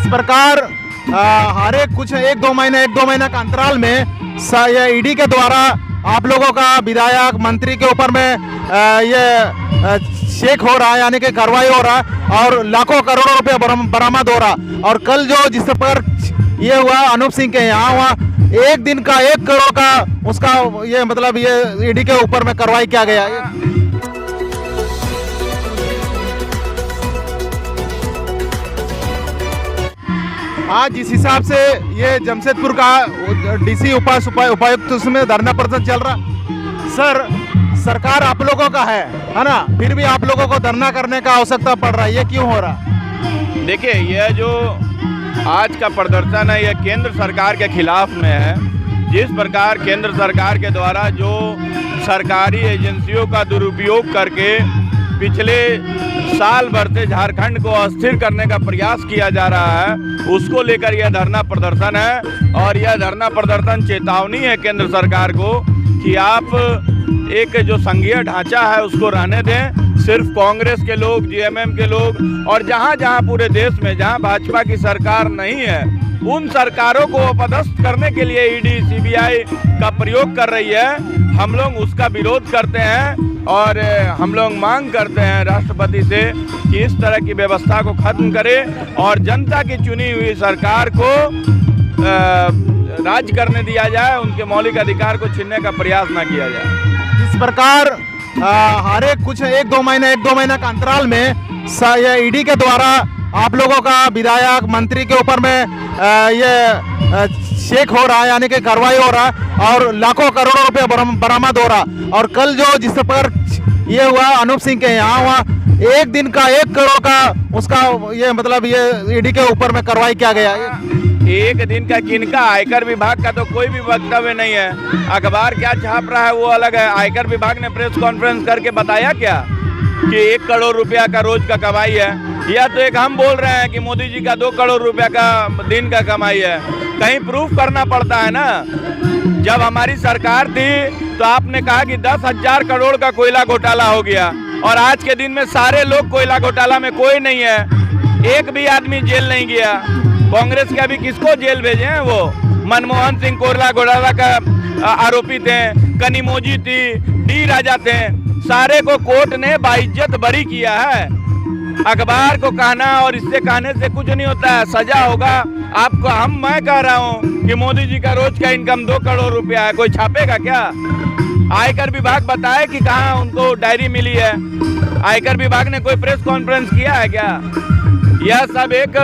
प्रकार हर एक कुछ एक दो महीने का अंतराल में ये ईडी के द्वारा आप लोगों का विधायक मंत्री के ऊपर में ये चेक हो रहा है, यानी कि कार्रवाई हो रहा है और लाखों करोड़ों रुपए बरामद हो रहा। और कल जो जिस पर ये हुआ अनूप सिंह के यहाँ हुआ, एक दिन का 1 करोड़ का उसका ये मतलब ये ईडी के ऊपर में कार्रवाई किया गया है। आज जिस हिसाब से ये जमशेदपुर का डीसी उपायुक्त उसमें धरना प्रदर्शन चल रहा, सर सरकार आप लोगों का है ना, फिर भी आप लोगों को धरना करने का आवश्यकता पड़ रहा है, ये क्यों हो रहा? देखिए, यह जो आज का प्रदर्शन है यह केंद्र सरकार के खिलाफ में है। जिस प्रकार केंद्र सरकार के द्वारा जो सरकारी एजेंसियों का दुरुपयोग करके पिछले साल भर से झारखंड को अस्थिर करने का प्रयास किया जा रहा है, उसको लेकर यह धरना प्रदर्शन है। और यह धरना प्रदर्शन चेतावनी है केंद्र सरकार को कि आप एक जो संघीय ढांचा है उसको रहने दें। सिर्फ कांग्रेस के लोग, जीएमएम के लोग और जहां जहां पूरे देश में जहां भाजपा की सरकार नहीं है, उन सरकारों को अपदस्थ करने के लिए ईडी सीबीआई का प्रयोग कर रही है। हम लोग उसका विरोध करते हैं और हम लोग मांग करते हैं राष्ट्रपति से कि इस तरह की व्यवस्था को खत्म करे और जनता की चुनी हुई सरकार को राज करने दिया जाए, उनके मौलिक अधिकार को छीनने का प्रयास ना किया जाए। इस प्रकार हर एक कुछ एक दो महीने का अंतराल में ये ईडी के द्वारा आप लोगों का विधायक मंत्री के ऊपर में ये चेक हो रहा है, यानी कि कार्रवाई हो रहा और लाखों करोड़ों रुपए बरामद हो रहा। और कल जो जिस पर ये हुआ अनूप सिंह के यहाँ हुआ, एक दिन का 1 करोड़ का उसका ये मतलब ये ईडी के ऊपर में कार्रवाई किया गया है। एक दिन का किनका? आयकर विभाग का तो कोई भी वक्तव्य नहीं है। अखबार क्या छाप रहा है वो अलग है। आयकर विभाग ने प्रेस कॉन्फ्रेंस करके बताया क्या कि 1 करोड़ रुपया का रोज का कमाई है? या तो एक हम बोल रहे हैं कि मोदी जी का 2 करोड़ रुपया का दिन का कमाई है। कहीं प्रूफ करना पड़ता है ना। जब हमारी सरकार थी तो आपने कहा कि 10,000 करोड़ का कोयला घोटाला हो गया और आज के दिन में सारे लोग कोयला घोटाला में कोई नहीं है, एक भी आदमी जेल नहीं गया। कांग्रेस के अभी किसको जेल भेजे हैं? वो मनमोहन सिंह कोयला घोटाला का आरोपी थे, कनिमोजी थी, डी राजा थे, सारे को कोर्ट ने बाइज्जत बरी किया है। अखबार को कहना और इससे कहने से कुछ नहीं होता है, सजा होगा आपको। मैं कह रहा हूँ कि मोदी जी का रोज का इनकम 2 करोड़ रुपया है, कोई छापेगा क्या? आयकर विभाग बताए कि कहाँ उनको डायरी मिली है? आयकर विभाग ने कोई प्रेस कॉन्फ्रेंस किया है क्या? यह सब एक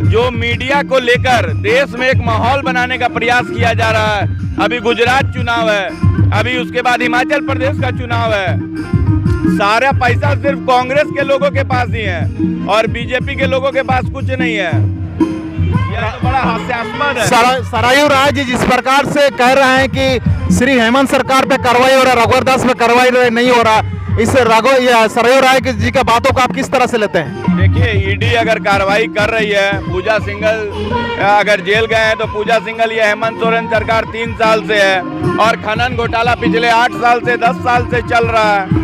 जो मीडिया को लेकर देश में एक माहौल बनाने का प्रयास किया जा रहा है। अभी गुजरात चुनाव है, अभी उसके बाद हिमाचल प्रदेश का चुनाव है। सारा पैसा सिर्फ कांग्रेस के लोगों के पास ही है और बीजेपी के लोगों के पास कुछ नहीं है। यह तो बड़ा हास्यास्पद है। सरायू राय जी जिस प्रकार से कह रहे हैं कि श्री हेमंत सरकार पे कार्रवाई हो रहा है, रघुवर दास पे कार्रवाई नहीं हो रहा, इस सरायू राय जी की बातों को आप किस तरह से लेते हैं? देखिए, ईडी अगर कार्रवाई कर रही है, पूजा सिंघल अगर जेल गए हैं तो पूजा सिंघल ये हेमंत सोरेन सरकार 3 साल से है और खनन घोटाला पिछले 8 साल से 10 साल से चल रहा है।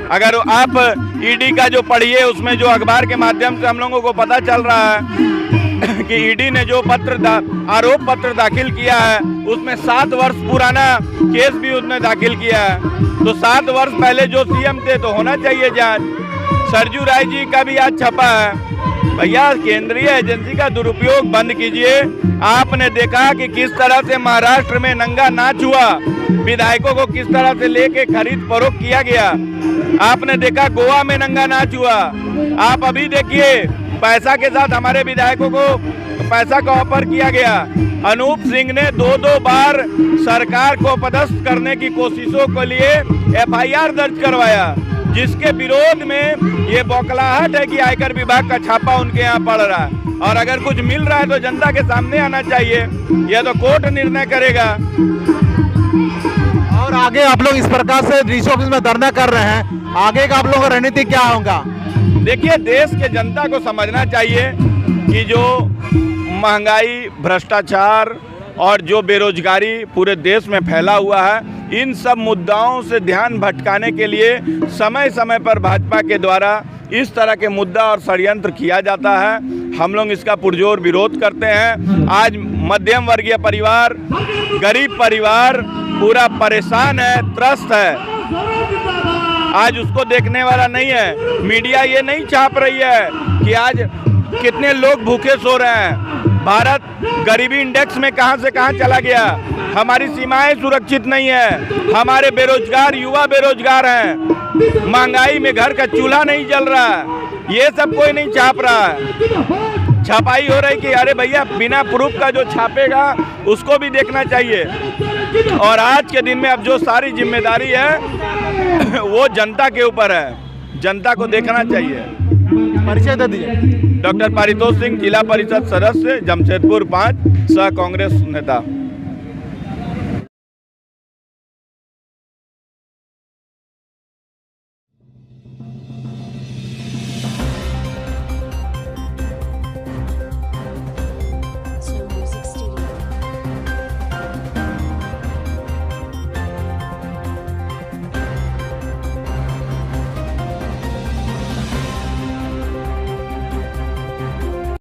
अगर आप ईडी का जो पढ़िए, उसमें जो अखबार के माध्यम से हम लोगों को पता चल रहा है कि ईडी ने जो आरोप पत्र दाखिल किया है उसमें 7 वर्ष पुराना केस भी उसने दाखिल किया है। तो 7 वर्ष पहले जो सीएम थे तो होना चाहिए जांच। सरजू राय जी का भी आज छपा है। भैया, केंद्रीय एजेंसी का दुरुपयोग बंद कीजिए। आपने देखा कि किस तरह से महाराष्ट्र में नंगा नाच हुआ, विधायकों को किस तरह से लेके खरीद फरोख्त किया गया। आपने देखा गोवा में नंगा नाच हुआ। आप अभी देखिए, पैसा के साथ हमारे विधायकों को पैसा का ऑफर किया गया। अनूप सिंह ने 2-2 बार सरकार को पदस्थ करने की कोशिशों के लिए एफआईआर दर्ज करवाया, जिसके विरोध में ये बौखलाहट है कि आयकर विभाग का छापा उनके यहाँ पड़ रहा है। और अगर कुछ मिल रहा है तो जनता के सामने आना चाहिए, यह तो कोर्ट निर्णय करेगा। और आगे आप लोग इस प्रकार से डीसी ऑफिस में धरना कर रहे हैं, आगे का आप लोगों का रणनीति क्या होगा? देखिए, देश के जनता को समझना चाहिए कि जो महंगाई, भ्रष्टाचार और जो बेरोजगारी पूरे देश में फैला हुआ है, इन सब मुद्दाओं से ध्यान भटकाने के लिए समय समय पर भाजपा के द्वारा इस तरह के मुद्दा और षड्यंत्र किया जाता है। हम लोग इसका पुरजोर विरोध करते हैं। आज मध्यम वर्गीय परिवार, गरीब परिवार पूरा परेशान है, त्रस्त है। आज उसको देखने वाला नहीं है। मीडिया ये नहीं छाप रही है कि आज कितने लोग भूखे सो रहे हैं। भारत गरीबी इंडेक्स में कहां से कहां चला गया। हमारी सीमाएं सुरक्षित नहीं है। हमारे बेरोजगार युवा बेरोजगार हैं। महंगाई में घर का चूल्हा नहीं जल रहा है। ये सब कोई नहीं छाप रहा है। छपाई हो रही कि अरे भैया बिना प्रूफ का जो छापेगा उसको भी देखना चाहिए। और आज के दिन में अब जो सारी जिम्मेदारी है वो जनता के ऊपर है। जनता को देखना चाहिए। परिचय दे दीजिए। डॉक्टर पारितोष सिंह, जिला परिषद सदस्य, जमशेदपुर 5, सह कांग्रेस नेता।